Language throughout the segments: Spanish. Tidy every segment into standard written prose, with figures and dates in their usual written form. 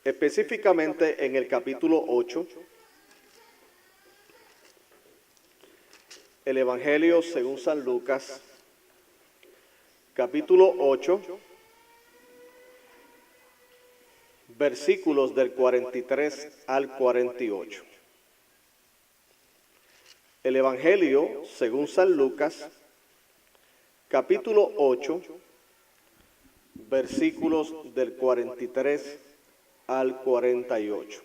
específicamente en el capítulo 8, el Evangelio según San Lucas, capítulo 8, versículos del 43 al 48. El Evangelio según San Lucas, capítulo 8, versículos del 43 al 48.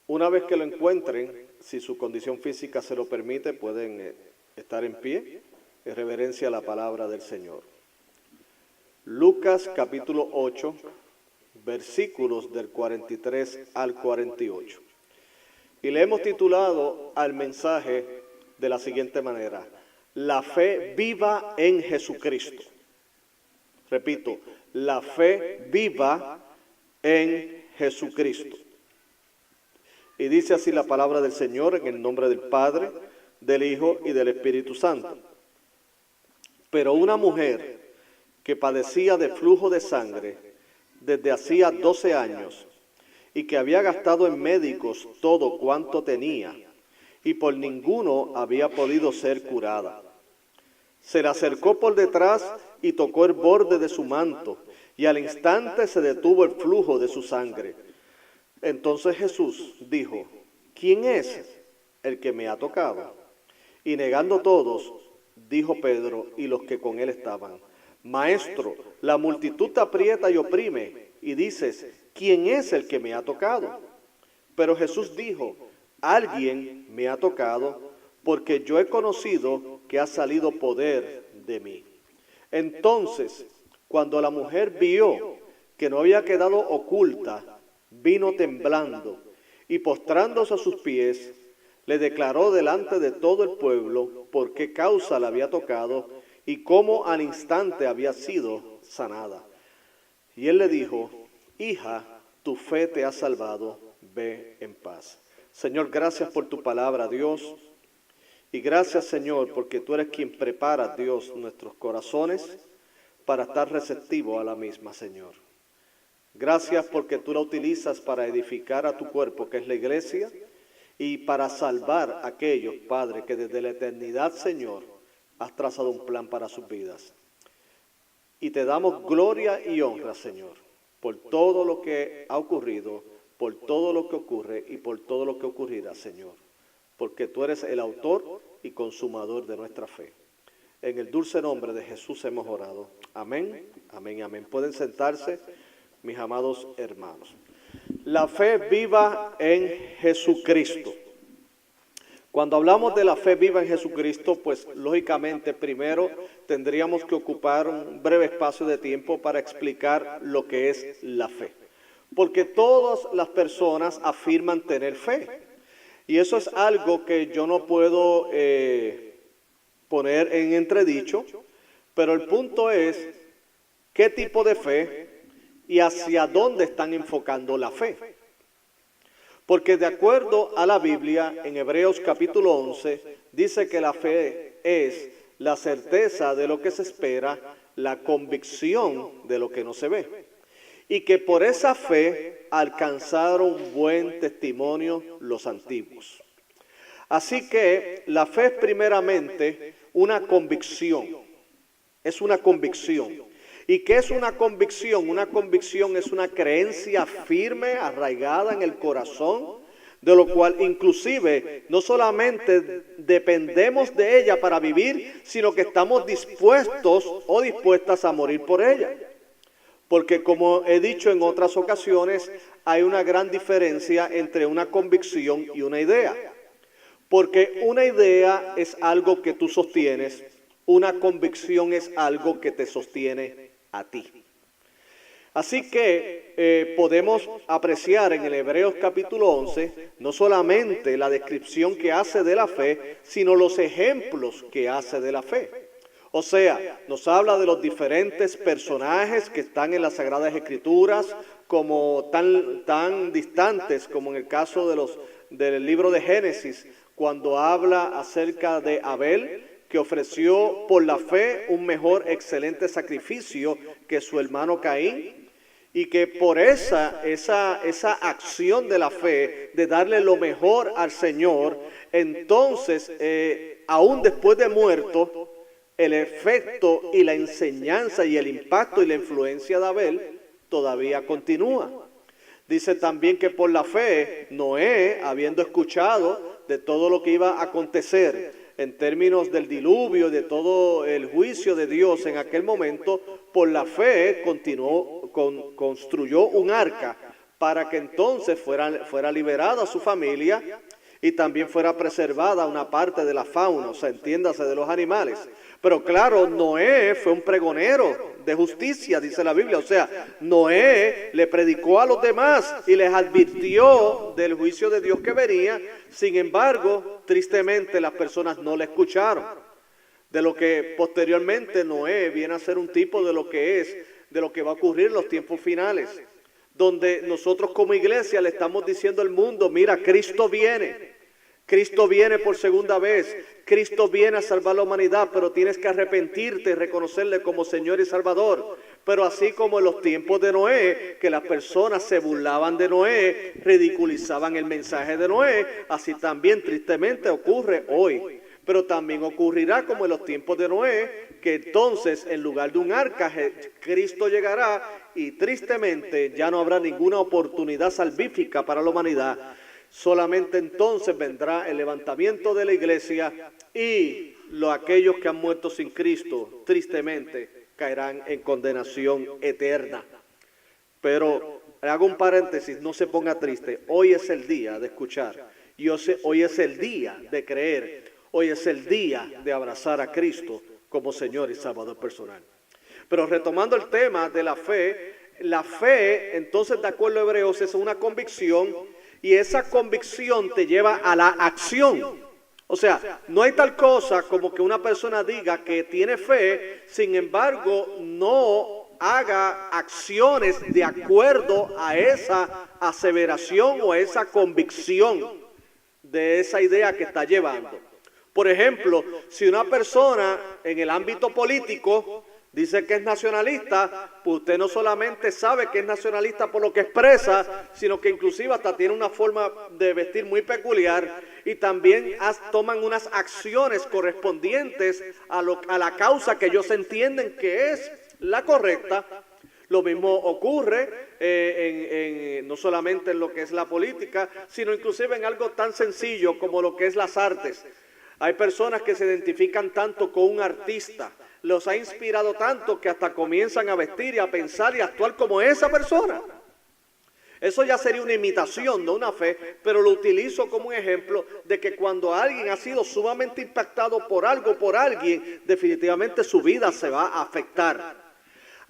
Una vez que lo encuentren, si su condición física se lo permite, pueden estar en pie en reverencia a la palabra del Señor. Lucas capítulo 8, versículos del 43 al 48. Y le hemos titulado al mensaje de la siguiente manera: la fe viva en Jesucristo. Repito, la fe viva en Jesucristo. Y dice así la palabra del Señor en el nombre del Padre, del Hijo y del Espíritu Santo. Pero una mujer que padecía de flujo de sangre desde hacía 12 años y que había gastado en médicos todo cuanto tenía y por ninguno había podido ser curada, se le acercó por detrás y tocó el borde de su manto, y al instante se detuvo el flujo de su sangre. Entonces Jesús dijo: ¿quién es el que me ha tocado? Y negando todos, dijo Pedro y los que con él estaban: Maestro, la multitud te aprieta y oprime, y dices: ¿quién es el que me ha tocado? Pero Jesús dijo: alguien me ha tocado, porque yo he conocido que ha salido poder de mí. Entonces, cuando la mujer vio que no había quedado oculta, vino temblando y postrándose a sus pies, le declaró delante de todo el pueblo por qué causa la había tocado y cómo al instante había sido sanada. Y él le dijo: hija, tu fe te ha salvado, ve en paz. Señor, gracias por tu palabra, Dios. Y gracias, Señor, porque tú eres quien prepara, Dios, nuestros corazones para estar receptivos a la misma, Señor. Gracias porque tú la utilizas para edificar a tu cuerpo, que es la iglesia, y para salvar a aquellos, Padre, que desde la eternidad, Señor, has trazado un plan para sus vidas. Y te damos gloria y honra, Señor, por todo lo que ha ocurrido, por todo lo que ocurre y por todo lo que ocurrirá, Señor, porque tú eres el autor y consumador de nuestra fe. En el dulce nombre de Jesús hemos orado. Amén, amén, amén. Pueden sentarse, mis amados hermanos. La fe viva en Jesucristo. Cuando hablamos de la fe viva en Jesucristo, pues lógicamente primero tendríamos que ocupar un breve espacio de tiempo para explicar lo que es la fe. Porque todas las personas afirman tener fe. Y eso es algo que yo no puedo poner en entredicho, pero el punto es qué tipo de fe y hacia dónde están enfocando la fe. Porque de acuerdo a la Biblia, en Hebreos capítulo 11, dice que la fe es la certeza de lo que se espera, la convicción de lo que no se ve. Y que por esa fe alcanzaron buen testimonio los antiguos. Así que la fe es primeramente una convicción. Es una convicción. ¿Y qué es una convicción? Una convicción es una creencia firme, arraigada en el corazón, de lo cual inclusive no solamente dependemos de ella para vivir, sino que estamos dispuestos o dispuestas a morir por ella. Porque como he dicho en otras ocasiones, hay una gran diferencia entre una convicción y una idea. Porque una idea es algo que tú sostienes, una convicción es algo que te sostiene a ti. Así que podemos apreciar en el Hebreos capítulo 11 no solamente la descripción que hace de la fe, sino los ejemplos que hace de la fe. O sea, nos habla de los diferentes personajes que están en las Sagradas Escrituras, como tan distantes como en el caso del libro de Génesis, cuando habla acerca de Abel, que ofreció por la fe un mejor excelente sacrificio que su hermano Caín, y que por esa acción de la fe, de darle lo mejor al Señor, entonces, aún después de muerto, el efecto y la enseñanza y el impacto y la influencia de Abel todavía continúa. Dice también que por la fe, Noé, habiendo escuchado de todo lo que iba a acontecer en términos del diluvio, de todo el juicio de Dios en aquel momento, por la fe construyó un arca para que entonces fuera liberada su familia y también fuera preservada una parte de la fauna, o sea, entiéndase, de los animales. Pero claro, Noé fue un pregonero de justicia, dice la Biblia. O sea, Noé le predicó a los demás y les advirtió del juicio de Dios que venía. Sin embargo, tristemente las personas no le escucharon. De lo que posteriormente Noé viene a ser un tipo de lo que va a ocurrir en los tiempos finales. Donde nosotros como iglesia le estamos diciendo al mundo, mira, Cristo viene. Cristo viene por segunda vez, Cristo viene a salvar la humanidad, pero tienes que arrepentirte y reconocerle como Señor y Salvador. Pero así como en los tiempos de Noé, que las personas se burlaban de Noé, ridiculizaban el mensaje de Noé, así también tristemente ocurre hoy. Pero también ocurrirá como en los tiempos de Noé, que entonces en lugar de un arca, Cristo llegará y tristemente ya no habrá ninguna oportunidad salvífica para la humanidad. Solamente entonces vendrá el levantamiento de la iglesia y aquellos que han muerto sin Cristo, tristemente, caerán en condenación eterna. Pero hago un paréntesis, no se ponga triste. Hoy es el día de escuchar. Hoy es el día de creer. Hoy es el día de abrazar a Cristo como Señor y Salvador personal. Pero retomando el tema de la fe, entonces, de acuerdo a Hebreos, es una convicción. Y esa convicción te lleva a la acción. O sea, no hay tal cosa como que una persona diga que tiene fe, sin embargo, no haga acciones de acuerdo a esa aseveración o a esa convicción de esa idea que está llevando. Por ejemplo, si una persona en el ámbito político dice que es nacionalista, pues usted no solamente sabe que es nacionalista por lo que expresa, sino que inclusive hasta tiene una forma de vestir muy peculiar y también toman unas acciones correspondientes a la causa que ellos entienden que es la correcta. Lo mismo ocurre no solamente en lo que es la política, sino inclusive en algo tan sencillo como lo que es las artes. Hay personas que se identifican tanto con un artista, los ha inspirado tanto que hasta comienzan a vestir y a pensar y a actuar como esa persona. Eso ya sería una imitación, no una fe, pero lo utilizo como un ejemplo de que cuando alguien ha sido sumamente impactado por algo, por alguien, definitivamente su vida se va a afectar.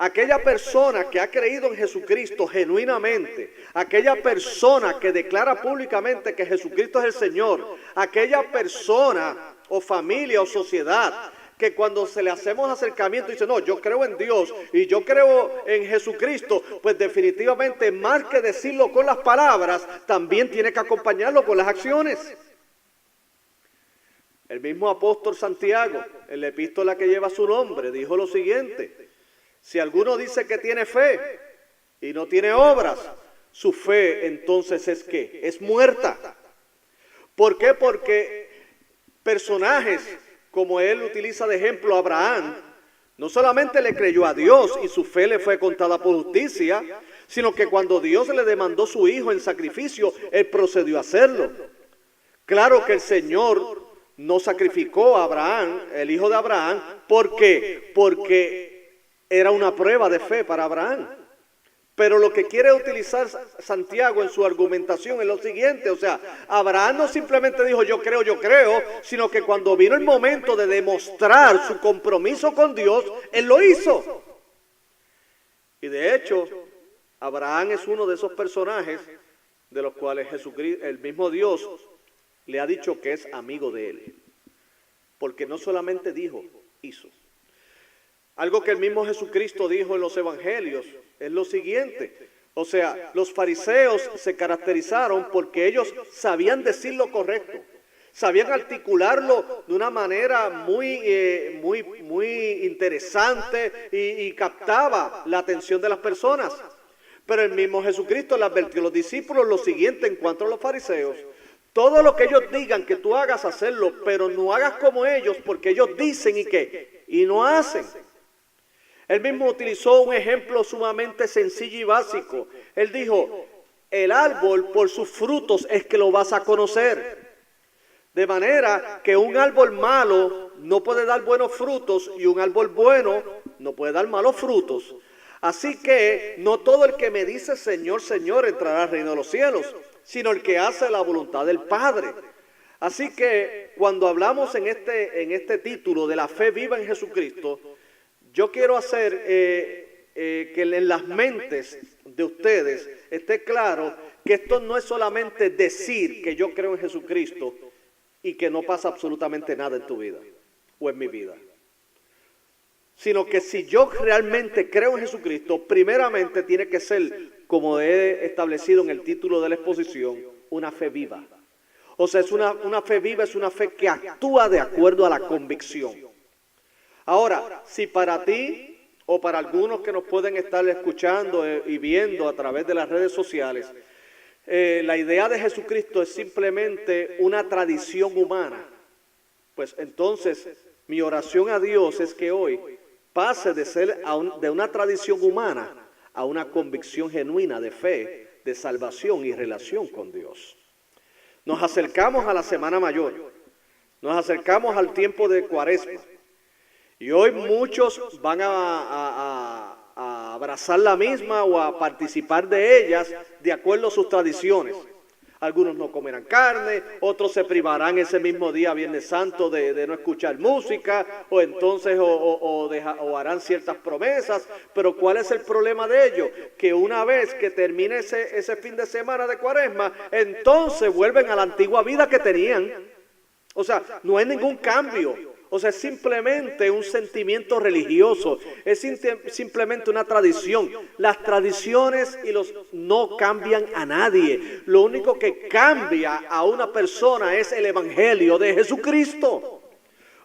Aquella persona que ha creído en Jesucristo genuinamente, aquella persona que declara públicamente que Jesucristo es el Señor, aquella persona o familia o sociedad que cuando se le hacemos acercamiento dice, no, yo creo en Dios y yo creo en Jesucristo, pues definitivamente más que decirlo con las palabras, también tiene que acompañarlo con las acciones. El mismo apóstol Santiago, en la epístola que lleva su nombre, dijo lo siguiente: si alguno dice que tiene fe y no tiene obras, su fe entonces es ¿qué? Es muerta. ¿Por qué? Porque personajes como él utiliza de ejemplo a Abraham, no solamente le creyó a Dios y su fe le fue contada por justicia, sino que cuando Dios le demandó su hijo en sacrificio, él procedió a hacerlo. Claro que el Señor no sacrificó a Abraham, el hijo de Abraham, ¿por qué? Porque era una prueba de fe para Abraham. Pero lo que quiere utilizar Santiago en su argumentación es lo siguiente, o sea, Abraham no simplemente dijo yo creo, sino que cuando vino el momento de demostrar su compromiso con Dios, él lo hizo. Y de hecho, Abraham es uno de esos personajes de los cuales Jesucristo, el mismo Dios, le ha dicho que es amigo de él. Porque no solamente dijo, hizo. Algo que el mismo Jesucristo dijo en los evangelios es lo siguiente. O sea, los fariseos se caracterizaron porque ellos sabían decir lo correcto. Sabían articularlo de una manera muy interesante y captaba la atención de las personas. Pero el mismo Jesucristo le advirtió a los discípulos lo siguiente en cuanto a los fariseos. Todo lo que ellos digan que tú hagas, hacerlo, pero no hagas como ellos, porque ellos dicen y qué, y no hacen. Él mismo utilizó un ejemplo sumamente sencillo y básico. Él dijo, el árbol por sus frutos es que lo vas a conocer. De manera que un árbol malo no puede dar buenos frutos y un árbol bueno no puede dar malos frutos. Así que no todo el que me dice Señor, Señor entrará al reino de los cielos, sino el que hace la voluntad del Padre. Así que cuando hablamos en este título de la fe viva en Jesucristo, yo quiero hacer que en las mentes de ustedes esté claro que esto no es solamente decir que yo creo en Jesucristo y que no pasa absolutamente nada en tu vida o en mi vida. Sino que si yo realmente creo en Jesucristo, primeramente tiene que ser, como he establecido en el título de la exposición, una fe viva. O sea, es una fe viva, es una fe que actúa de acuerdo a la convicción. Ahora, si para ti o para algunos que nos pueden estar escuchando y viendo a través de las redes sociales, la idea de Jesucristo es simplemente una tradición humana, pues entonces mi oración a Dios es que hoy pase de ser de una tradición humana a una convicción genuina de fe, de salvación y relación con Dios. Nos acercamos a la Semana Mayor, nos acercamos al tiempo de Cuaresma, y hoy muchos van a abrazar la misma o a participar de ellas de acuerdo a sus tradiciones. Algunos no comerán carne, otros se privarán ese mismo día, Viernes Santo, de no escuchar música, o entonces o harán ciertas promesas. Pero ¿cuál es el problema de ello? Que una vez que termine ese fin de semana de Cuaresma, entonces vuelven a la antigua vida que tenían. O sea, no hay ningún cambio. O sea, es simplemente un sentimiento religioso, es simplemente una tradición. Las tradiciones no cambian a nadie. Lo único que cambia a una persona es el Evangelio de Jesucristo.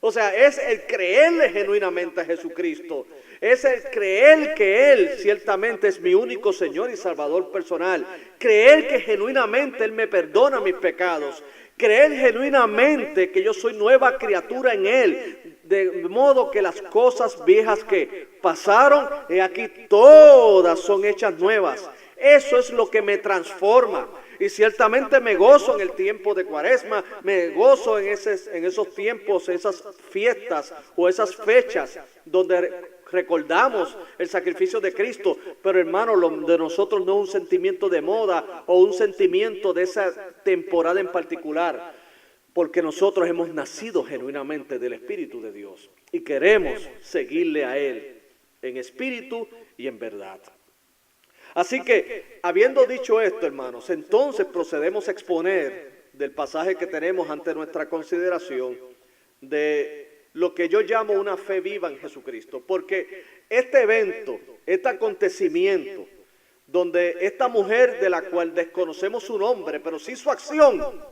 O sea, es el creerle genuinamente a Jesucristo. Es el creer que Él ciertamente es mi único Señor y Salvador personal. Creer que genuinamente Él me perdona mis pecados. Creer genuinamente que yo soy nueva criatura en Él, de modo que las cosas viejas que pasaron, aquí todas son hechas nuevas. Eso es lo que me transforma. Y ciertamente me gozo en el tiempo de Cuaresma, me gozo en esos tiempos, esas fiestas o esas fechas donde recordamos el sacrificio de Cristo. Pero hermano, lo de nosotros no es un sentimiento de moda o un sentimiento de esa temporada en particular, porque nosotros hemos nacido genuinamente del Espíritu de Dios y queremos seguirle a Él en espíritu y en verdad. Así que, habiendo dicho esto, hermanos, entonces procedemos a exponer del pasaje que tenemos ante nuestra consideración de lo que yo llamo una fe viva en Jesucristo. Porque este evento, este acontecimiento, donde esta mujer de la cual desconocemos su nombre, pero sí su acción,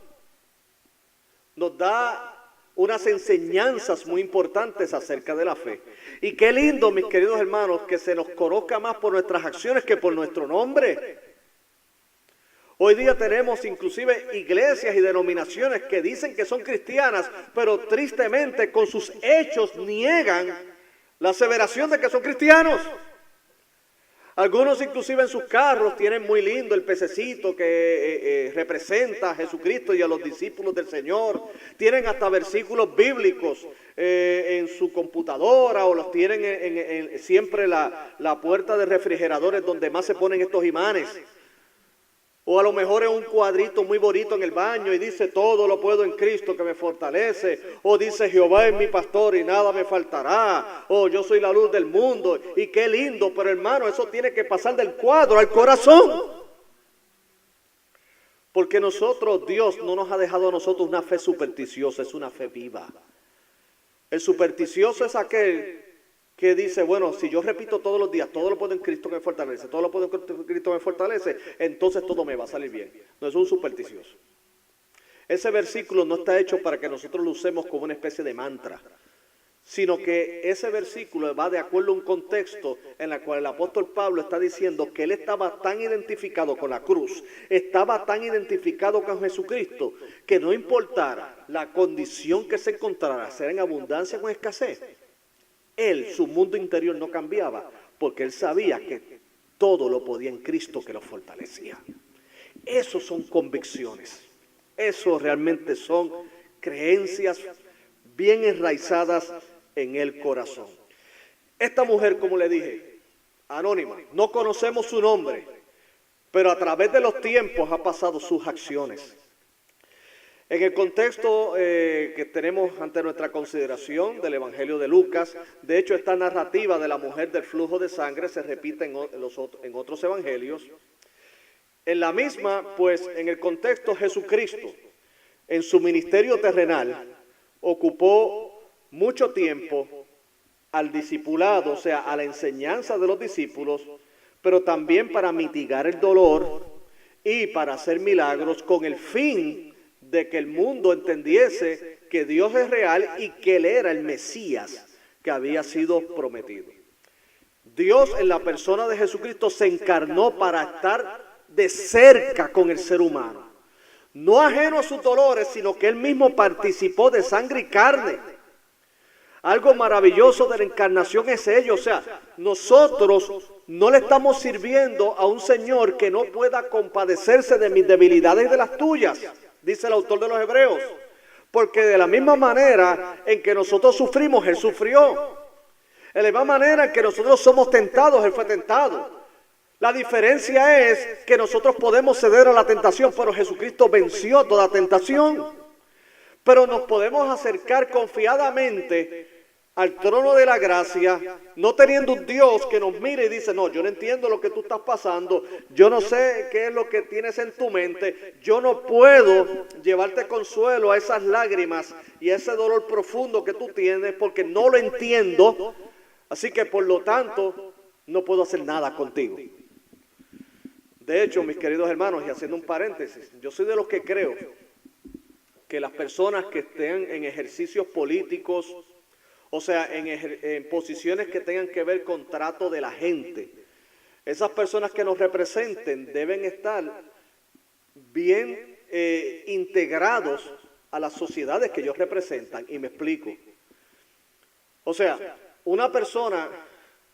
nos da unas enseñanzas muy importantes acerca de la fe. Y qué lindo, mis queridos hermanos, que se nos conozca más por nuestras acciones que por nuestro nombre. Hoy día tenemos inclusive iglesias y denominaciones que dicen que son cristianas, pero tristemente con sus hechos niegan la aseveración de que son cristianos. Algunos inclusive en sus carros tienen muy lindo el pececito que representa a Jesucristo y a los discípulos del Señor. Tienen hasta versículos bíblicos en su computadora, o los tienen en siempre la puerta de refrigeradores donde más se ponen estos imanes. O a lo mejor es un cuadrito muy bonito en el baño y dice: todo lo puedo en Cristo que me fortalece. O dice: Jehová es mi pastor y nada me faltará. O yo soy la luz del mundo. Y qué lindo, pero hermano, eso tiene que pasar del cuadro al corazón. Porque Dios no nos ha dejado a nosotros una fe supersticiosa, es una fe viva. El supersticioso es aquel que dice: bueno, si yo repito todos los días, todo lo puedo en Cristo que me fortalece, todo lo puedo en Cristo que me fortalece, entonces todo me va a salir bien. No, es un supersticioso. Ese versículo no está hecho para que nosotros lo usemos como una especie de mantra, sino que ese versículo va de acuerdo a un contexto en el cual el apóstol Pablo está diciendo que él estaba tan identificado con la cruz, estaba tan identificado con Jesucristo, que no importara la condición que se encontrara, sea en abundancia o en escasez, él, su mundo interior no cambiaba, porque él sabía que todo lo podía en Cristo que lo fortalecía. Esos son convicciones, eso realmente son creencias bien enraizadas en el corazón. Esta mujer, como le dije, anónima, no conocemos su nombre, pero a través de los tiempos ha pasado sus acciones. En el contexto que tenemos ante nuestra consideración del Evangelio de Lucas, de hecho esta narrativa de la mujer del flujo de sangre se repite en otros evangelios. En la misma, pues en el contexto Jesucristo, en su ministerio terrenal, ocupó mucho tiempo al discipulado, o sea, a la enseñanza de los discípulos, pero también para mitigar el dolor y para hacer milagros con el fin de que el mundo entendiese que Dios es real y que Él era el Mesías que había sido prometido. Dios en la persona de Jesucristo se encarnó para estar de cerca con el ser humano. No ajeno a sus dolores, sino que Él mismo participó de sangre y carne. Algo maravilloso de la encarnación es ello. O sea, nosotros no le estamos sirviendo a un Señor que no pueda compadecerse de mis debilidades y de las tuyas, dice el autor de los Hebreos. Porque de la misma manera en que nosotros sufrimos, Él sufrió. De la misma manera en que nosotros somos tentados, Él fue tentado. La diferencia es que nosotros podemos ceder a la tentación, pero Jesucristo venció toda tentación. Pero nos podemos acercar confiadamente al trono de la gracia, no teniendo un Dios que nos mire y dice, no, yo no entiendo lo que tú estás pasando, yo no sé qué es lo que tienes en tu mente, yo no puedo llevarte consuelo a esas lágrimas y a ese dolor profundo que tú tienes porque no lo entiendo, así que por lo tanto no puedo hacer nada contigo. De hecho, mis queridos hermanos, y haciendo un paréntesis, yo soy de los que creo que las personas que estén en ejercicios políticos, o sea, en posiciones que tengan que ver con trato de la gente, esas personas que nos representen deben estar bien integrados a las sociedades que ellos representan. Y me explico. O sea, una persona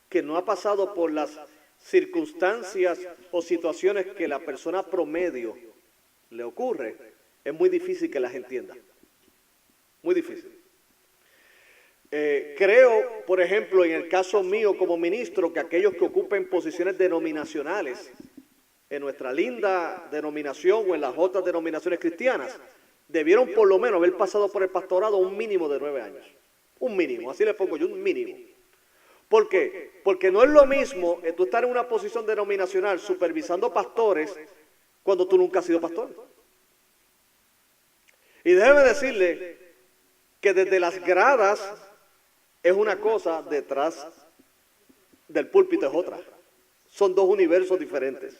que no ha pasado por las circunstancias o situaciones que la persona promedio le ocurre, es muy difícil que las entienda. Muy difícil. Creo, por ejemplo, en el caso mío como ministro, que aquellos que ocupen posiciones denominacionales en nuestra linda denominación o en las otras denominaciones cristianas, debieron por lo menos haber pasado por el pastorado un mínimo de 9 años. Un mínimo, así le pongo yo, un mínimo. ¿Por qué? Porque no es lo mismo tú estar en una posición denominacional supervisando pastores cuando tú nunca has sido pastor. Y déjeme decirle que desde las gradas es una cosa, detrás del púlpito es otra. Son dos universos diferentes.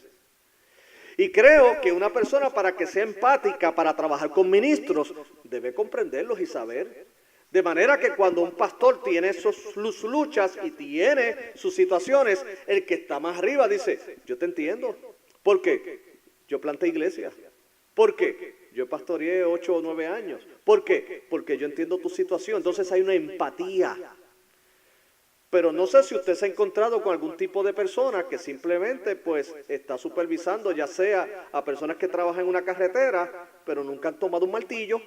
Y creo que una persona, para que sea empática, para trabajar con ministros, debe comprenderlos y saber. De manera que cuando un pastor tiene sus luchas y tiene sus situaciones, el que está más arriba dice, yo te entiendo. ¿Por qué? Yo planté iglesia. ¿Por qué? Yo pastoreé 8 o 9 años. ¿Por qué? Porque yo entiendo tu situación. Entonces hay una empatía. Pero no sé si usted se ha encontrado con algún tipo de persona que simplemente pues está supervisando, ya sea a personas que trabajan en una carretera, pero nunca han tomado un martillo.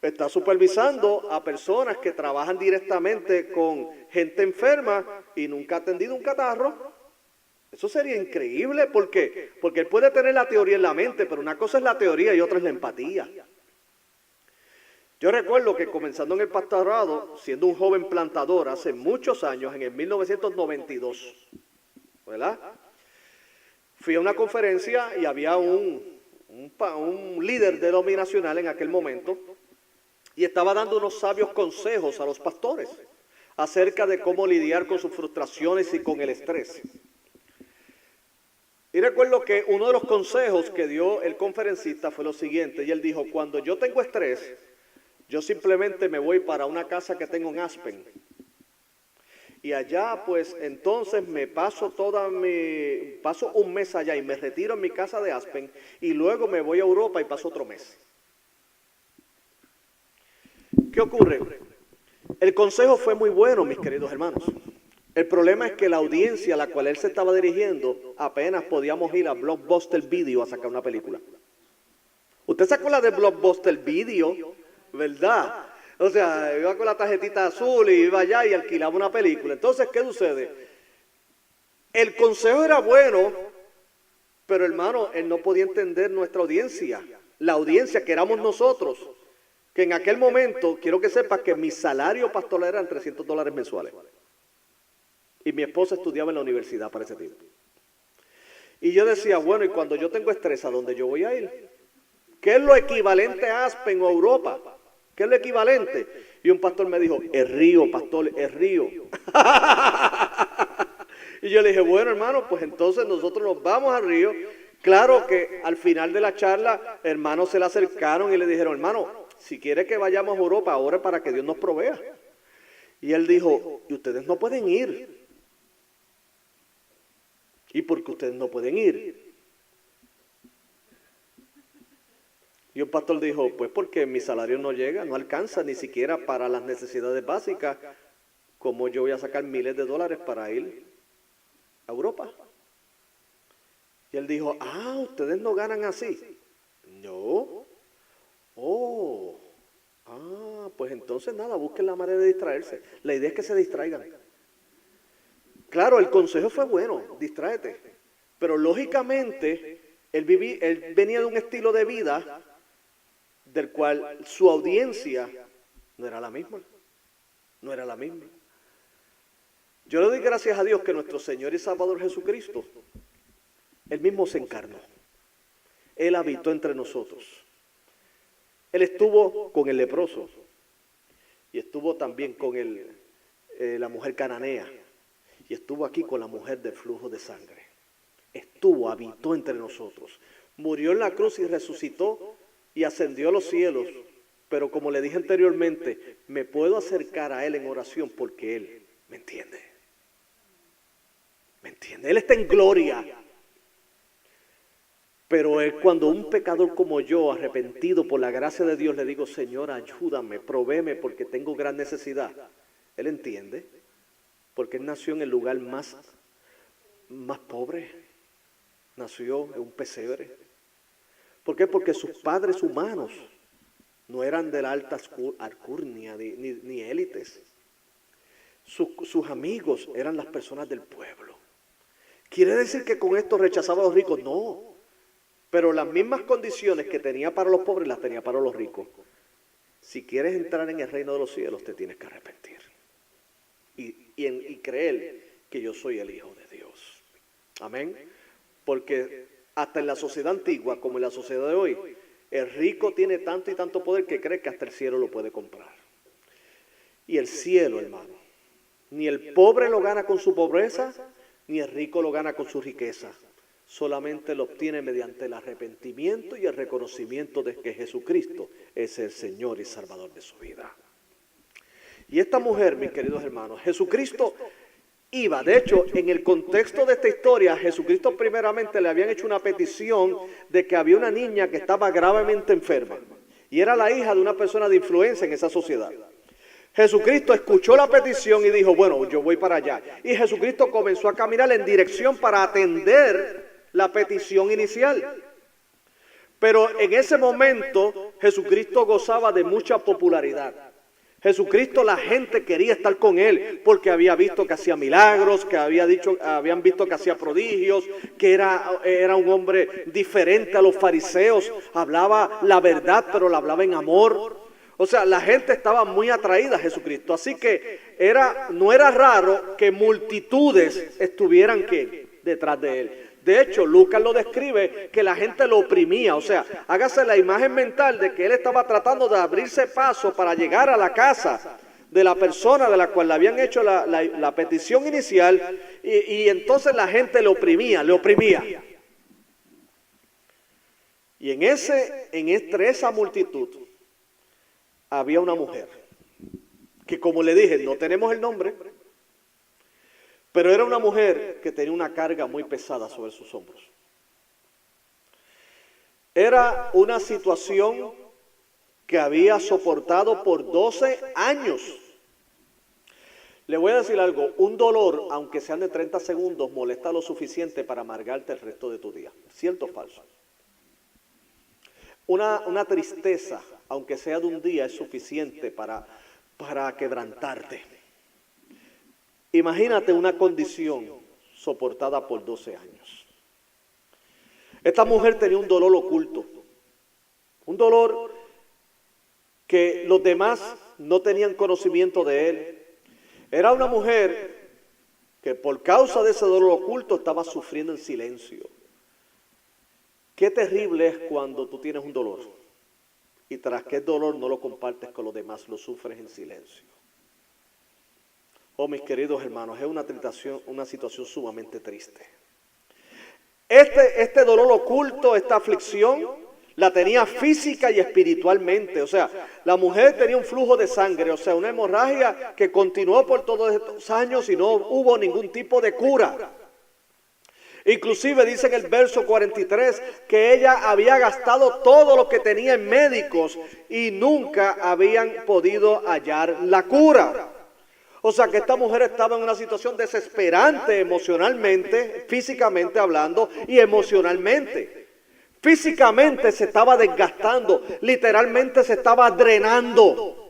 Está supervisando a personas que trabajan directamente con gente enferma y nunca ha atendido un catarro. Eso sería increíble. ¿Por qué? Porque él puede tener la teoría en la mente, pero una cosa es la teoría y otra es la empatía. Yo recuerdo que comenzando en el pastorado, siendo un joven plantador hace muchos años, en el 1992, ¿verdad? Fui a una conferencia y había un líder denominacional en aquel momento y estaba dando unos sabios consejos a los pastores acerca de cómo lidiar con sus frustraciones y con el estrés. Y recuerdo que uno de los consejos que dio el conferencista fue lo siguiente, y él dijo, cuando yo tengo estrés, yo simplemente me voy para una casa que tengo en Aspen. Y allá pues entonces me paso paso un mes allá y me retiro en mi casa de Aspen y luego me voy a Europa y paso otro mes. ¿Qué ocurre? El consejo fue muy bueno, mis queridos hermanos. El problema es que la audiencia a la cual él se estaba dirigiendo apenas podíamos ir a Blockbuster Video a sacar una película. ¿Usted se acuerda de Blockbuster Video? ¿Verdad? O sea, iba con la tarjetita azul y iba allá y alquilaba una película. Entonces, ¿qué sucede? El consejo era bueno, pero hermano, él no podía entender nuestra audiencia. La audiencia que éramos nosotros. Que en aquel momento, quiero que sepas que mi salario pastoral eran $300 mensuales. Y mi esposa estudiaba en la universidad para ese tiempo. Y yo decía, bueno, y cuando yo tengo estrés, ¿a dónde yo voy a ir? ¿Qué es lo equivalente a Aspen o Europa? ¿Qué es lo equivalente? Y un pastor me dijo, el río, pastor, el río. Y yo le dije, bueno, hermano, pues entonces nosotros nos vamos al río. Claro que al final de la charla, hermanos se le acercaron y le dijeron, hermano, si quiere que vayamos a Europa, ahora para que Dios nos provea. Y él dijo, y ustedes no pueden ir. ¿Y por qué ustedes no pueden ir? Y un pastor dijo, pues porque mi salario no llega, no alcanza ni siquiera para las necesidades básicas. ¿Cómo yo voy a sacar miles de dólares para ir a Europa? Y él dijo, ustedes no ganan así. No. Pues entonces nada, busquen la manera de distraerse. La idea es que se distraigan. Claro, el consejo fue bueno, distráete. Pero lógicamente, él venía de un estilo de vida del cual su audiencia no era la misma. No era la misma. Yo le doy gracias a Dios que nuestro Señor y Salvador Jesucristo, Él mismo se encarnó. Él habitó entre nosotros. Él estuvo con el leproso y estuvo también con la mujer cananea. Y estuvo aquí con la mujer del flujo de sangre. Habitó entre nosotros. Murió en la cruz y resucitó y ascendió a los cielos. Pero como le dije anteriormente, me puedo acercar a Él en oración porque Él me entiende. ¿Me entiende? Él está en gloria. Pero es cuando un pecador como yo, arrepentido por la gracia de Dios, le digo, Señor, ayúdame, provéeme porque tengo gran necesidad. Él entiende. Porque él nació en el lugar más pobre. Nació en un pesebre. ¿Por qué? Porque sus padres humanos no eran de la alta alcurnia ni élites. Sus amigos eran las personas del pueblo. ¿Quiere decir que con esto rechazaba a los ricos? No. Pero las mismas condiciones que tenía para los pobres las tenía para los ricos. Si quieres entrar en el reino de los cielos, te tienes que arrepentir. Y creer que yo soy el Hijo de Dios. Amén. Porque hasta en la sociedad antigua, como en la sociedad de hoy, el rico tiene tanto y tanto poder que cree que hasta el cielo lo puede comprar. Y el cielo, hermano, ni el pobre lo gana con su pobreza, ni el rico lo gana con su riqueza. Solamente lo obtiene mediante el arrepentimiento y el reconocimiento de que Jesucristo es el Señor y Salvador de su vida. Y esta mujer, mis queridos hermanos, Jesucristo iba, de hecho, en el contexto de esta historia, Jesucristo primeramente le habían hecho una petición de que había una niña que estaba gravemente enferma. Y era la hija de una persona de influencia en esa sociedad. Jesucristo escuchó la petición y dijo, bueno, yo voy para allá. Y Jesucristo comenzó a caminar en dirección para atender la petición inicial. Pero en ese momento, Jesucristo gozaba de mucha popularidad. Jesucristo, la gente quería estar con Él porque había visto que hacía milagros, que habían visto que hacía prodigios, que era un hombre diferente a los fariseos, hablaba la verdad, pero la hablaba en amor. O sea, la gente estaba muy atraída a Jesucristo, así que no era raro que multitudes estuvieran detrás de Él. De hecho, Lucas lo describe que la gente lo oprimía. O sea, hágase la imagen mental de que él estaba tratando de abrirse paso para llegar a la casa de la persona de la cual le habían hecho la petición inicial. Y entonces la gente le oprimía. Y entre esa multitud había una mujer, que como le dije, no tenemos el nombre, pero era una mujer que tenía una carga muy pesada sobre sus hombros. Era una situación que había soportado por 12 años. Le voy a decir algo, un dolor, aunque sean de 30 segundos, molesta lo suficiente para amargarte el resto de tu día. ¿Cierto o falso? Una tristeza, aunque sea de un día, es suficiente para quebrantarte. Imagínate una condición soportada por 12 años. Esta mujer tenía un dolor oculto, un dolor que los demás no tenían conocimiento de él. Era una mujer que por causa de ese dolor oculto estaba sufriendo en silencio. Qué terrible es cuando tú tienes un dolor y tras que el dolor no lo compartes con los demás, lo sufres en silencio. Oh, mis queridos hermanos, es una situación sumamente triste. Este dolor oculto, esta aflicción, la tenía física y espiritualmente. O sea, la mujer tenía un flujo de sangre, o sea, una hemorragia que continuó por todos estos años y no hubo ningún tipo de cura. Inclusive dice en el verso 43 que ella había gastado todo lo que tenía en médicos y nunca habían podido hallar la cura. O sea que esta mujer estaba en una situación desesperante emocionalmente, físicamente hablando y emocionalmente. Físicamente se estaba desgastando, literalmente se estaba drenando.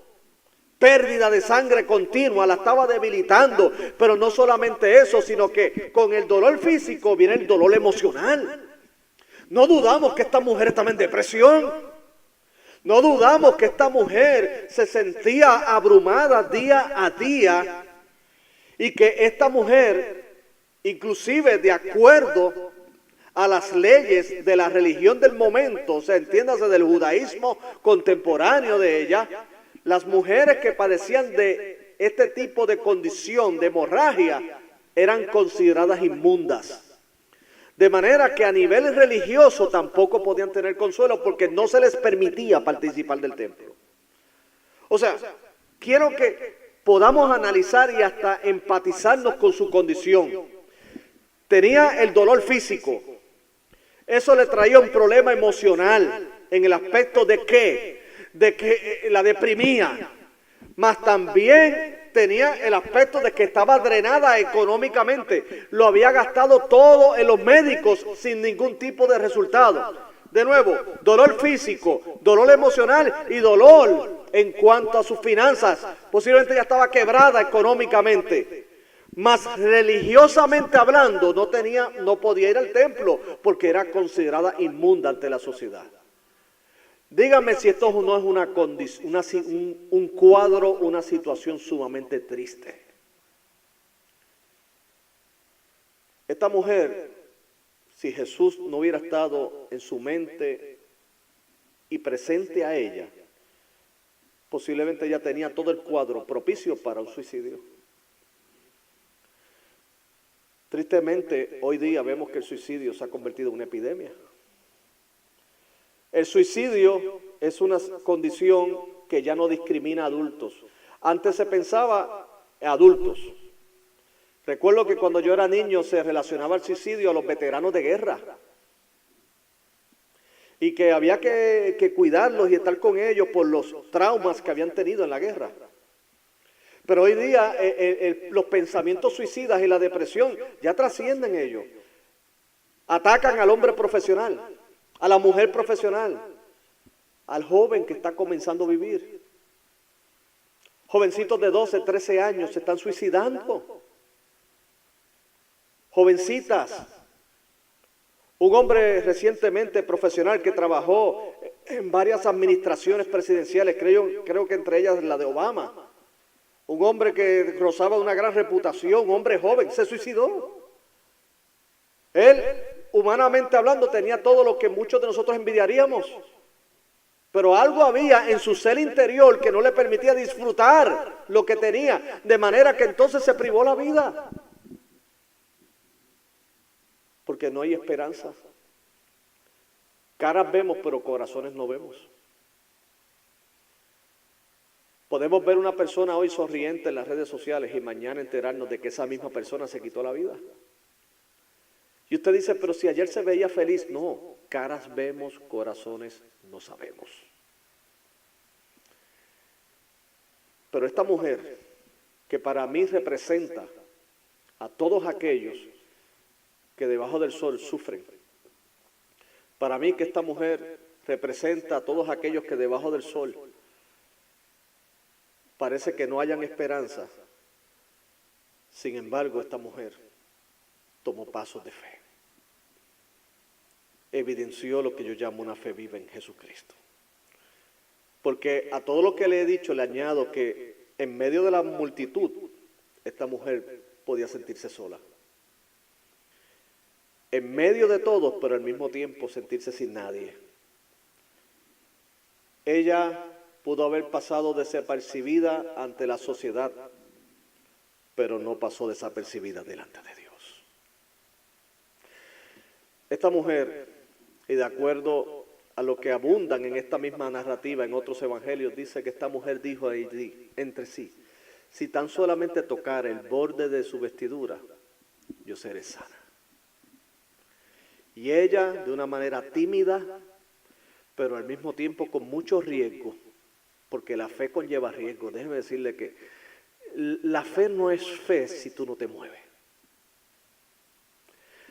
Pérdida de sangre continua, la estaba debilitando. Pero no solamente eso, sino que con el dolor físico viene el dolor emocional. No dudamos que esta mujer estaba en depresión. No dudamos que esta mujer se sentía abrumada día a día y que esta mujer, inclusive de acuerdo a las leyes de la religión del momento, o sea, entiéndase del judaísmo contemporáneo de ella, las mujeres que padecían de este tipo de condición, de hemorragia, eran consideradas inmundas. De manera que a nivel religioso tampoco podían tener consuelo porque no se les permitía participar del templo. O sea, quiero que podamos analizar y hasta empatizarnos con su condición. Tenía el dolor físico. Eso le traía un problema emocional en el aspecto de que la deprimía. Mas también tenía el aspecto de que estaba drenada económicamente. Lo había gastado todo en los médicos sin ningún tipo de resultado. De nuevo, dolor físico, dolor emocional y dolor en cuanto a sus finanzas. Posiblemente ya estaba quebrada económicamente. Mas religiosamente hablando no podía ir al templo porque era considerada inmunda ante la sociedad. Dígame si esto no es un cuadro, una situación sumamente triste. Esta mujer, si Jesús no hubiera estado en su mente y presente a ella, posiblemente ella tenía todo el cuadro propicio para un suicidio. Tristemente, hoy día vemos que el suicidio se ha convertido en una epidemia. El suicidio es una condición que ya no discrimina a adultos. Antes se pensaba en adultos. Recuerdo que cuando yo era niño se relacionaba el suicidio a los veteranos de guerra. Y que había que cuidarlos y estar con ellos por los traumas que habían tenido en la guerra. Pero hoy día los pensamientos suicidas y la depresión ya trascienden ellos. Atacan al hombre profesional, a la mujer profesional, al joven que está comenzando a vivir. Jovencitos de 12, 13 años se están suicidando. Jovencitas. Un hombre recientemente profesional que trabajó en varias administraciones presidenciales, creo que entre ellas la de Obama. Un hombre que rozaba una gran reputación, un hombre joven, se suicidó. Él, humanamente hablando, tenía todo lo que muchos de nosotros envidiaríamos. Pero algo había en su ser interior que no le permitía disfrutar lo que tenía, de manera que entonces se privó la vida. Porque no hay esperanza. Caras vemos, pero corazones no vemos. Podemos ver una persona hoy sonriente en las redes sociales y mañana enterarnos de que esa misma persona se quitó la vida. Y usted dice, pero si ayer se veía feliz. No, caras vemos, corazones no sabemos. Pero esta mujer, que para mí representa a todos aquellos que debajo del sol sufren, para mí que esta mujer representa a todos aquellos que debajo del sol parece que no hayan esperanza. Sin embargo, esta mujer tomó pasos de fe. Evidenció lo que yo llamo una fe viva en Jesucristo. Porque a todo lo que le he dicho le añado que en medio de la multitud, esta mujer podía sentirse sola. En medio de todos, pero al mismo tiempo sentirse sin nadie. Ella pudo haber pasado desapercibida ante la sociedad, pero no pasó desapercibida delante de Dios. Esta mujer, y de acuerdo a lo que abundan en esta misma narrativa en otros evangelios, dice que esta mujer dijo ahí entre sí, si tan solamente tocara el borde de su vestidura, yo seré sana. Y ella, de una manera tímida, pero al mismo tiempo con mucho riesgo, porque la fe conlleva riesgo. Déjeme decirle que la fe no es fe si tú no te mueves.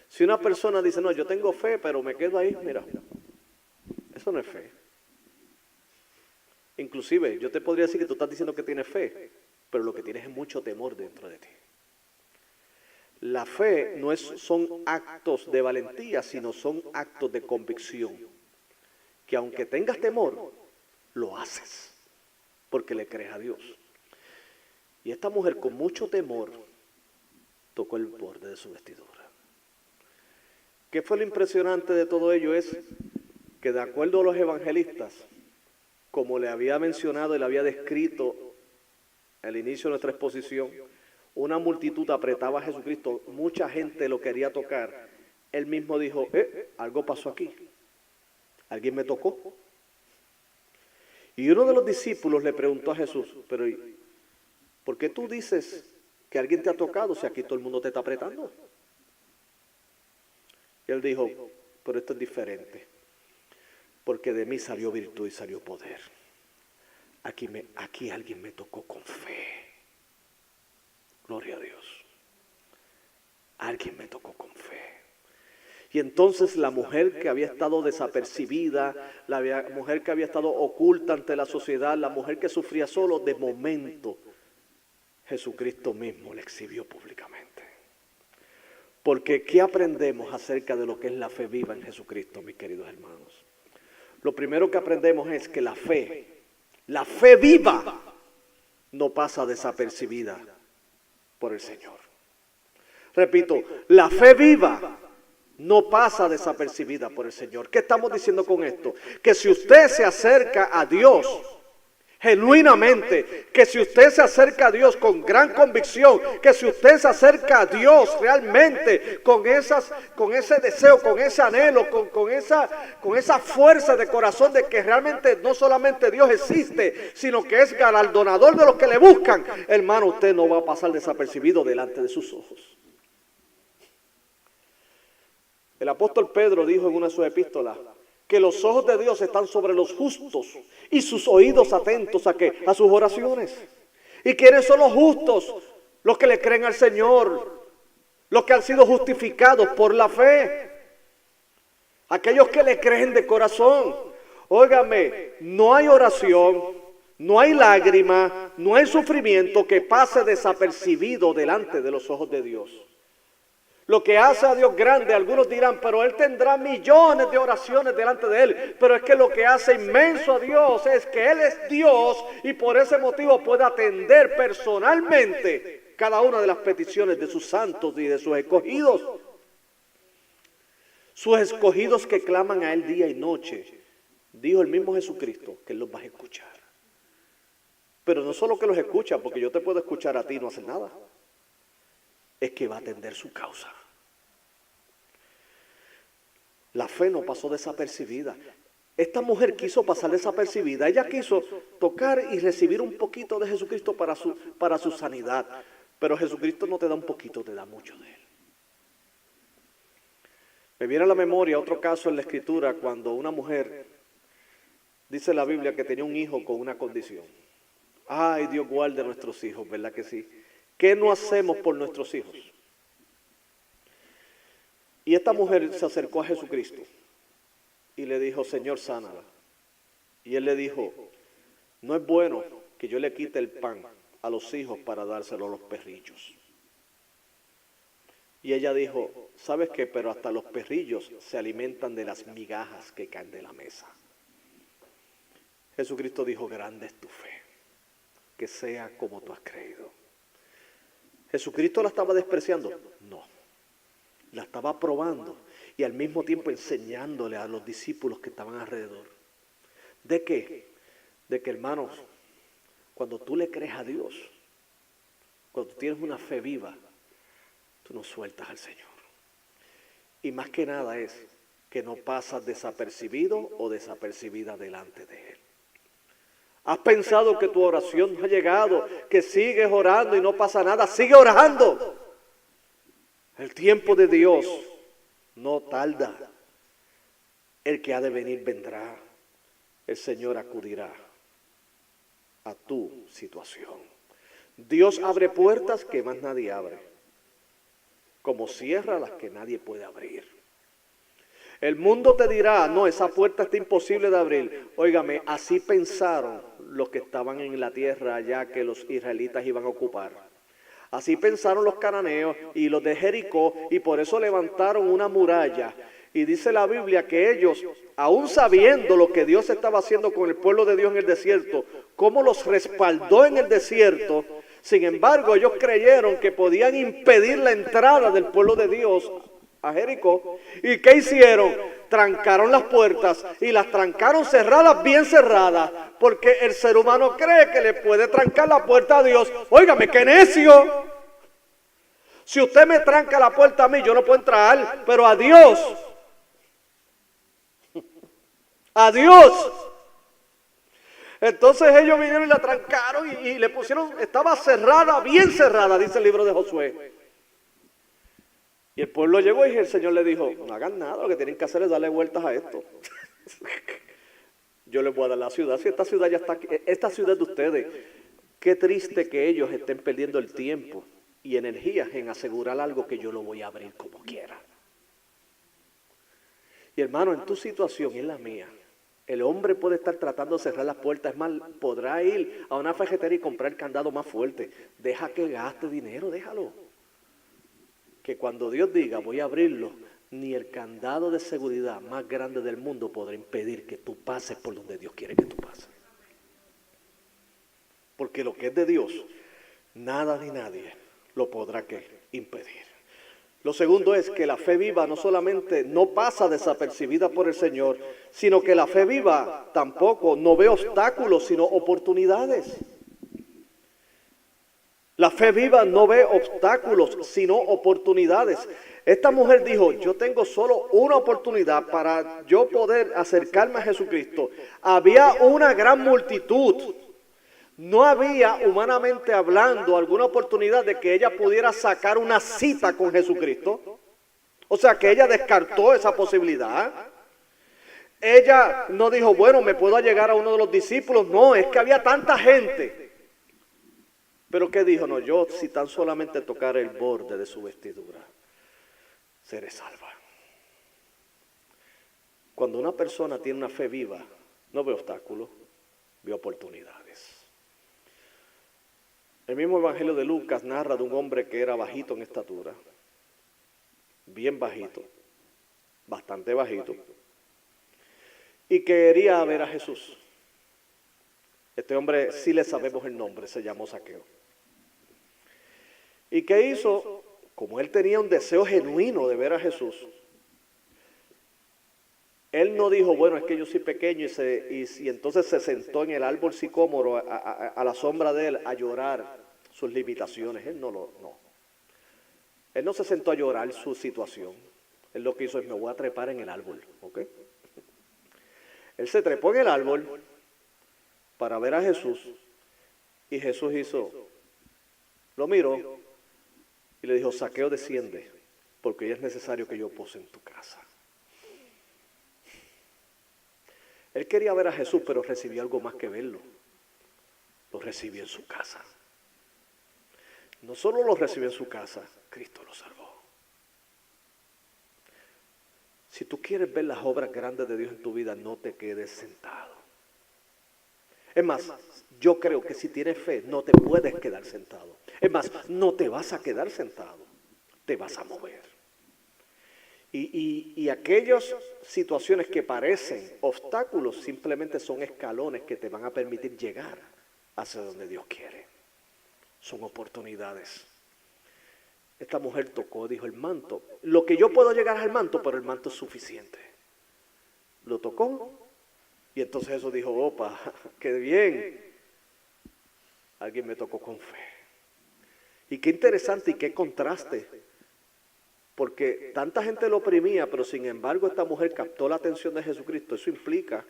Si una persona dice, no, yo tengo fe, pero me quedo ahí, mira, eso no es fe. Inclusive, yo te podría decir que tú estás diciendo que tienes fe, pero lo que tienes es mucho temor dentro de ti. La fe no son actos de valentía, sino son actos de convicción. Que aunque tengas temor, lo haces, porque le crees a Dios. Y esta mujer con mucho temor tocó el borde de su vestidura. ¿Qué fue lo impresionante de todo ello? Es que de acuerdo a los evangelistas, como le había mencionado y le había descrito al inicio de nuestra exposición, una multitud apretaba a Jesucristo, mucha gente lo quería tocar. Él mismo dijo, algo pasó aquí, alguien me tocó. Y uno de los discípulos le preguntó a Jesús, pero ¿por qué tú dices que alguien te ha tocado si aquí todo el mundo te está apretando? Y él dijo, pero esto es diferente, porque de mí salió virtud y salió poder. Aquí alguien me tocó con fe. Gloria a Dios. Alguien me tocó con fe. Y entonces la mujer que había estado desapercibida, la mujer que había estado oculta ante la sociedad, la mujer que sufría solo, de momento Jesucristo mismo la exhibió públicamente. Porque ¿qué aprendemos acerca de lo que es la fe viva en Jesucristo, mis queridos hermanos? Lo primero que aprendemos es que la fe viva, no pasa desapercibida por el Señor. Repito, la fe viva no pasa desapercibida por el Señor. ¿Qué estamos diciendo con esto? Que si usted se acerca a Dios genuinamente, que si usted se acerca a Dios con gran convicción, que si usted se acerca a Dios realmente con ese deseo, con ese anhelo, con esa fuerza de corazón de que realmente no solamente Dios existe, sino que es galardonador de los que le buscan, hermano, usted no va a pasar desapercibido delante de sus ojos. El apóstol Pedro dijo en una de sus epístolas que los ojos de Dios están sobre los justos y sus oídos atentos ¿a qué? A sus oraciones. ¿Y quiénes son los justos? Los que le creen al Señor, los que han sido justificados por la fe, aquellos que le creen de corazón. Óigame, no hay oración, no hay lágrima, no hay sufrimiento que pase desapercibido delante de los ojos de Dios. Lo que hace a Dios grande, algunos dirán, pero Él tendrá millones de oraciones delante de Él. Pero es que lo que hace inmenso a Dios es que Él es Dios y por ese motivo puede atender personalmente cada una de las peticiones de sus santos y de sus escogidos. Sus escogidos que claman a Él día y noche. Dijo el mismo Jesucristo que Él los va a escuchar. Pero no solo que los escucha, porque yo te puedo escuchar a ti y no hacer nada. Es que va a atender su causa. La fe no pasó desapercibida. Esta mujer quiso pasar desapercibida. Ella quiso tocar y recibir un poquito de Jesucristo para su sanidad. Pero Jesucristo no te da un poquito, te da mucho de Él. Me viene a la memoria otro caso en la Escritura cuando una mujer, dice la Biblia, que tenía un hijo con una condición. Ay, Dios guarde a nuestros hijos, ¿verdad que sí? ¿Qué no hacemos por nuestros hijos? Y esta mujer se acercó a Jesucristo y le dijo, Señor, sánala. Y él le dijo, no es bueno que yo le quite el pan a los hijos para dárselo a los perrillos. Y ella dijo, ¿sabes qué? Pero hasta los perrillos se alimentan de las migajas que caen de la mesa. Jesucristo dijo, grande es tu fe, que sea como tú has creído. ¿Jesucristo la estaba despreciando? No, la estaba aprobando y al mismo tiempo enseñándole a los discípulos que estaban alrededor. ¿De qué? De que, hermanos, cuando tú le crees a Dios, cuando tú tienes una fe viva, tú no sueltas al Señor. Y más que nada es que no pasas desapercibido o desapercibida delante de Él. ¿Has pensado que tu oración no ha llegado, que sigues orando y no pasa nada? ¡Sigue orando! El tiempo de Dios no tarda. El que ha de venir vendrá. El Señor acudirá a tu situación. Dios abre puertas que más nadie abre, como cierra las que nadie puede abrir. El mundo te dirá, no, esa puerta está imposible de abrir. Óigame, así pensaron los que estaban en la tierra allá que los israelitas iban a ocupar. Así pensaron los cananeos y los de Jericó, y por eso levantaron una muralla. Y dice la Biblia que ellos, aún sabiendo lo que Dios estaba haciendo con el pueblo de Dios en el desierto, cómo los respaldó en el desierto, sin embargo ellos creyeron que podían impedir la entrada del pueblo de Dios a Jericó. ¿Y qué hicieron? Trancaron las puertas y las trancaron cerradas, bien cerradas, porque el ser humano cree que le puede trancar la puerta a Dios. Óigame, qué necio. Si usted me tranca la puerta a mí, yo no puedo entrar, pero a Dios. A Dios. Entonces ellos vinieron y la trancaron y le pusieron, estaba cerrada, bien cerrada, dice el libro de Josué. Y el pueblo llegó y el Señor le dijo, no hagan nada, lo que tienen que hacer es darle vueltas a esto. Yo les voy a dar la ciudad, si esta ciudad ya está aquí, esta ciudad de ustedes. Qué triste que ellos estén perdiendo el tiempo y energías en asegurar algo que yo lo voy a abrir como quiera. Y hermano, en tu situación y en la mía, el hombre puede estar tratando de cerrar las puertas, es más, podrá ir a una ferretería y comprar el candado más fuerte. Deja que gaste dinero, déjalo. Que cuando Dios diga, voy a abrirlo, ni el candado de seguridad más grande del mundo podrá impedir que tú pases por donde Dios quiere que tú pases. Porque lo que es de Dios, nada ni nadie lo podrá impedir. Lo segundo es que la fe viva no solamente no pasa desapercibida por el Señor, sino que la fe viva tampoco no ve obstáculos, sino oportunidades. La fe viva no ve obstáculos, sino oportunidades. Esta mujer dijo, yo tengo solo una oportunidad para yo poder acercarme a Jesucristo. Había una gran multitud. No había, humanamente hablando, alguna oportunidad de que ella pudiera sacar una cita con Jesucristo. O sea, que ella descartó esa posibilidad. Ella no dijo, bueno, me puedo llegar a uno de los discípulos. No, es que había tanta gente. Pero ¿qué dijo? No, yo si tan solamente tocar el borde de su vestidura, seré salva. Cuando una persona tiene una fe viva, no ve obstáculos, ve oportunidades. El mismo Evangelio de Lucas narra de un hombre que era bajito en estatura, bien bajito, bastante bajito, y quería ver a Jesús. Este hombre sí le sabemos el nombre, se llamó Zaqueo. ¿Y qué hizo? Como él tenía un deseo genuino de ver a Jesús, él no dijo, bueno, es que yo soy pequeño y entonces se sentó en el árbol sicómoro a la sombra de él a llorar sus limitaciones. Él no. Él no se sentó a llorar su situación. Él lo que hizo es, me voy a trepar en el árbol, ¿ok? Él se trepó en el árbol para ver a Jesús, y Jesús lo miró y le dijo, Zaqueo, desciende, porque ya es necesario que yo pose en tu casa. Él quería ver a Jesús, pero recibió algo más que verlo. Lo recibió en su casa. No solo lo recibió en su casa, Cristo lo salvó. Si tú quieres ver las obras grandes de Dios en tu vida, no te quedes sentado. Es más, yo creo que si tienes fe, no te puedes quedar sentado. Es más, no te vas a quedar sentado, te vas a mover. Y aquellas situaciones que parecen obstáculos simplemente son escalones que te van a permitir llegar hacia donde Dios quiere. Son oportunidades. Esta mujer tocó, dijo, el manto. Lo que yo puedo llegar al manto, pero el manto es suficiente. Lo tocó y entonces eso dijo, opa, qué bien. Alguien me tocó con fe. Y qué interesante y qué contraste. Porque tanta gente lo oprimía, pero sin embargo esta mujer captó la atención de Jesucristo. Eso implica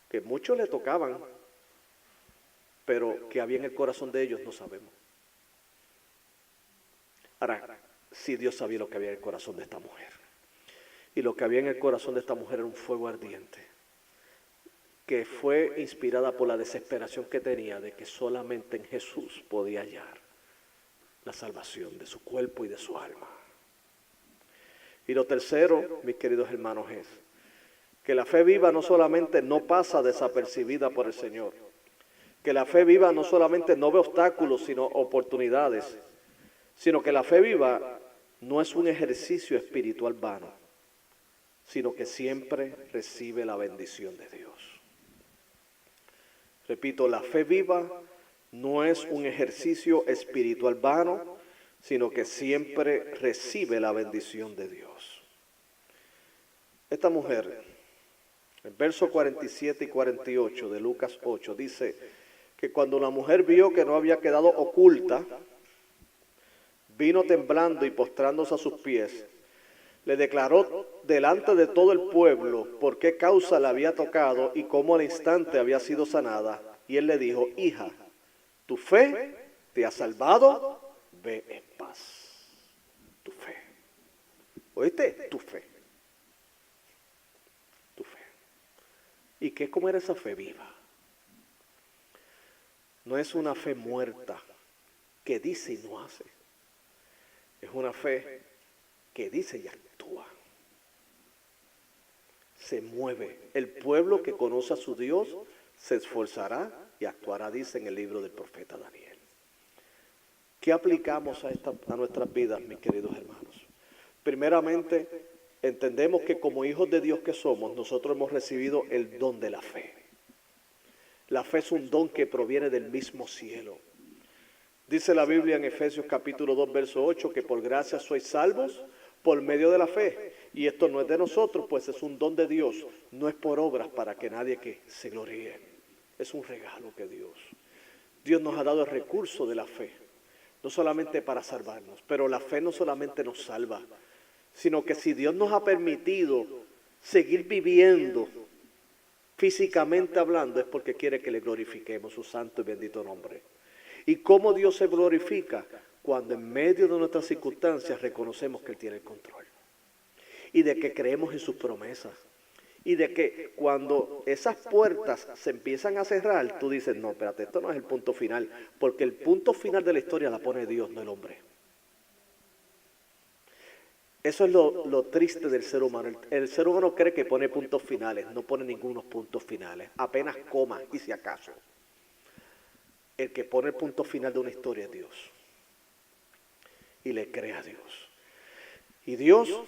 que muchos le tocaban, pero que había en el corazón de ellos no sabemos. Ahora, sí, Dios sabía lo que había en el corazón de esta mujer. Y lo que había en el corazón de esta mujer era un fuego ardiente, que fue inspirada por la desesperación que tenía de que solamente en Jesús podía hallar la salvación de su cuerpo y de su alma. Y lo tercero, mis queridos hermanos, es que la fe viva no solamente no pasa desapercibida por el Señor, que la fe viva no solamente no ve obstáculos, sino oportunidades, sino que la fe viva no es un ejercicio espiritual vano, sino que siempre recibe la bendición de Dios. Repito, la fe viva no es un ejercicio espiritual vano, sino que siempre recibe la bendición de Dios. Esta mujer, el verso 47 y 48 de Lucas 8, dice que cuando la mujer vio que no había quedado oculta, vino temblando y postrándose a sus pies, le declaró delante de todo el pueblo por qué causa la había tocado y cómo al instante había sido sanada. Y él le dijo, hija, tu fe te ha salvado, ve en paz. Tu fe. ¿Oíste? Tu fe. Tu fe. ¿Y qué cómo era esa fe viva? No es una fe muerta que dice y no hace. Es una fe que dice y actúa. Se mueve. El pueblo que conoce a su Dios se esforzará y actuará, dice en el libro del profeta Daniel. ¿Qué aplicamos a nuestras vidas, mis queridos hermanos? Primeramente, entendemos que como hijos de Dios que somos, nosotros hemos recibido el don de la fe. La fe es un don que proviene del mismo cielo. Dice la Biblia en Efesios capítulo 2, verso 8, que por gracia sois salvos por medio de la fe. Y esto no es de nosotros, pues es un don de Dios. No es por obras para que nadie que se gloríe. Es un regalo que Dios nos ha dado el recurso de la fe. No solamente para salvarnos, pero la fe no solamente nos salva, sino que si Dios nos ha permitido seguir viviendo físicamente hablando, es porque quiere que le glorifiquemos su santo y bendito nombre. ¿Y cómo Dios se glorifica? Cuando en medio de nuestras circunstancias reconocemos que Él tiene el control. Y de que creemos en sus promesas. Y de que cuando esas puertas se empiezan a cerrar, tú dices, no, espérate, esto no es el punto final. Porque el punto final de la historia la pone Dios, no el hombre. Eso es lo triste del ser humano. El ser humano cree que pone puntos finales, no pone ningunos puntos finales. Apenas coma, y si acaso. El que pone el punto final de una historia es Dios. Y le cree a Dios. Y Dios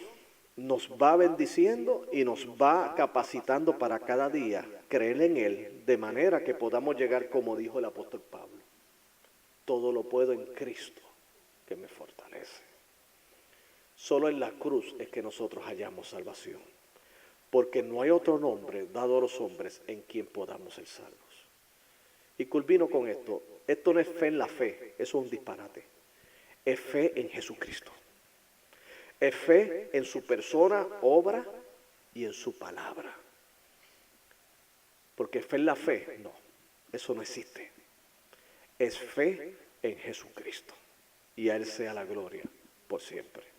nos va bendiciendo y nos va capacitando para cada día creer en Él, de manera que podamos llegar, como dijo el apóstol Pablo, todo lo puedo en Cristo que me fortalece. Solo en la cruz es que nosotros hallamos salvación, porque no hay otro nombre dado a los hombres en quien podamos ser salvos. Y culmino con esto. Esto no es fe en la fe, eso es un disparate. Es fe en Jesucristo. Es fe en su persona, obra y en su palabra. Porque fe en la fe, no, eso no existe. Es fe en Jesucristo. Y a Él sea la gloria por siempre.